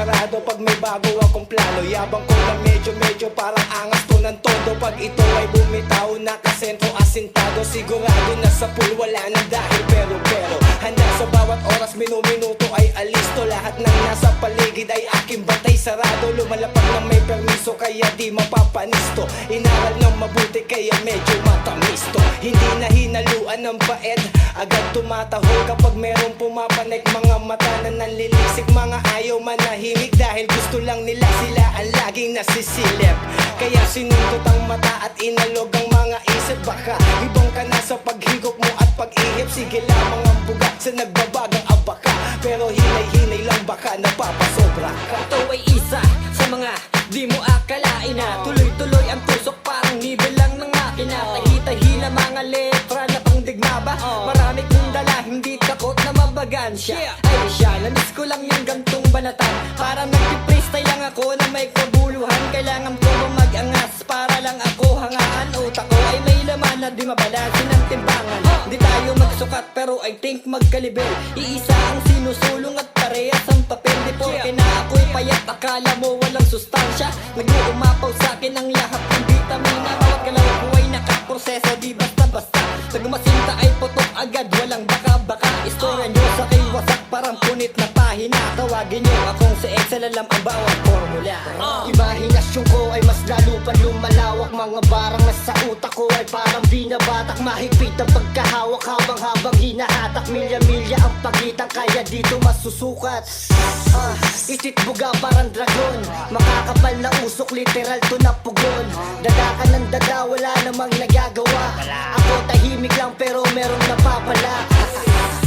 parado pag may bago akong plano. Yabang ko na medyo parang angas to ng todo. Pag ito ay bumitaw na kasentro asintado, sigurado na sa pool wala nang dahil pero handa sa bawat oras, minuto ay alisto. Lahat ng nasa paligid ay aking batay sarado. Lumalapag ng may permiso kaya di mapapanisto. Inaral ng mabuti kaya medyo matamisto. Hindi na hinaluan ng paed, agad tumatahol kapag meron pumapanik. Mga mata na nanlilisik, mga ayaw manahimik dahil gusto lang nila sila ang laging nasisilip. Kaya sinundot ang mata at inalog ang mga isip. Baka ibang ka na sa paghigop mo at pag-ihip. Sige lamang ang buga sa nagbabagang abaka, pero hinay-hinay lang baka napapasobra ka. Ito ay isa sa mga di mo akalain na tuloy-tuloy ang tusok parang nivel lang ng makina. Tahi-tahi na mga letra na pangdigma ba? Marami kong dala, hindi takot na mabagan siya. Ay siya, namiss ko lang yung gantong banatan. Parang nagpipreestyle lang ako na may kabuluhan. Kailangan ko mag-angas para lang ako hangaan. Utak ko ay may laman na di mabalansin ng timbangan. Di tayo magsukat pero I think magkalibel. Iisa ang sinusulong at parehas ang papel. Di porke na ako'y payat, akala mo walang sustansya. Nag-uumapaw sa'kin ang lahat ng vitamina. Bawat galaw ko ay nakaproseso, di basta-basta. Sa gumasinta ay putok agad, walang baka-baka. Istorya nyo sa kay wasak, parang punit na pahina. Tawagin nyo akong si Excel, alam ang bawat formula. Imahinasyon ko ay mas lalo pa lumalawak. Mga barang nasa utak ko ay parang binabatak. Mahigpit ang pagkahawak habang hinahatak. Milya-milya ang pagitan kaya dito masusukat. Isit buga parang dragon, makakapal na usok, literal to na pugon. Dada ka ng dada, wala namang nagagawa. Ako tahimik lang pero merong napapala.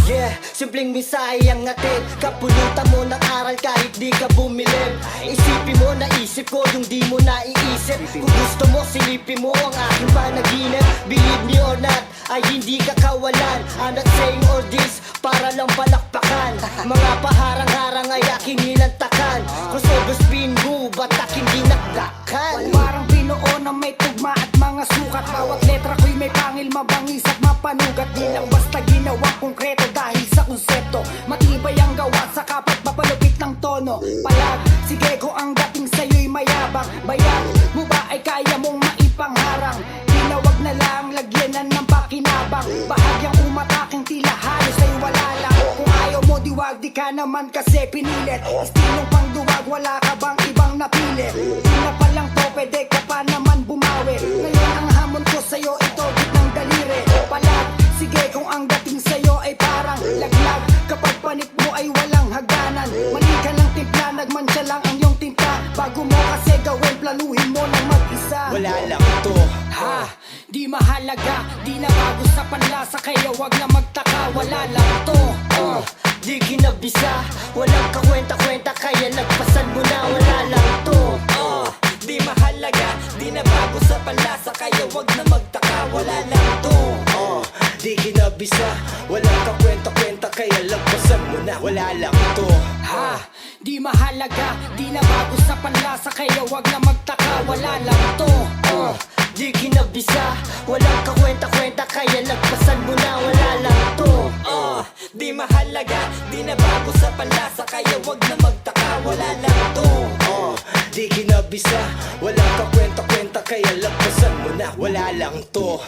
Yeah, simpleng mensahe ang atid. Kapulutan mo ng aral kahit di ka bumilib. Isipin mo, naisip ko yung di mo naiisip. Kung gusto mo, silipin mo ang aking panaginip. Believe me or not, ay hindi ka kawalan. I'm not saying all this para lang palakpakan. Mga paharang-harang ay aking nilantakan. Crossover spin move, ba't aking dinakdakan? Parang binuo na may tugma at mga sukat. Bawat letra ko'y may pangil, mabangis at mapanugat. Di lang basta ginawa konkreto dahil sa konsepto. Matibay ang gawa sa kapat, papalupit ng tono. Palag, sige ko ang dating sa'yo'y mayabang. Bayang mo ba ay kaya mong maipangharang? Tinawag na lang, lagyanan ng pakinabang. Bahagyang umataking tila halos ay wala lang. Kung ayaw mo diwag, di ka naman kasi pinilit. Istilong pang duwag, wala ka bang ibang napili? Di na palang to, pwede ka pa naman bumawi. Ngayon ang hamon ko sa'yo, ito bit ng daliri. Palag, sige kung ang dating sa'yo ay parang laglag. Kapag panit mo ay walang hagdanan. Mali ka ng timpla, nagmantsa lang ang iyong tinta. Bago mo kasi gawin, planuhin mo na mag-isa. Wala lang to. Ha, di mahalaga, di na bago sa panlasa. Kaya wag na magtaka, wala lang to. Di kinabisa, walang kakwenta-kwenta. Kaya nagpasan mo na, wala lang to. Di mahalaga, di na bago sa panlasa. Kaya wag na magtaka, wala lang to. Di kinabisa, walang kakwenta-kwenta kaya lagpasan mo na, wala lang to. Ha, di mahalaga, di na bago sa panlasa. Kaya wag na magtaka, wala lang to. Di kinabisa, walang kakwenta-kwenta. Kaya nagpasan mo na, wala lang to. Di mahalaga, di na bago sa panlasa. Kaya wag na magtaka, wala lang to. Di kinabisa, walang kakwenta-kwenta kaya lagpasan mo na, wala lang to.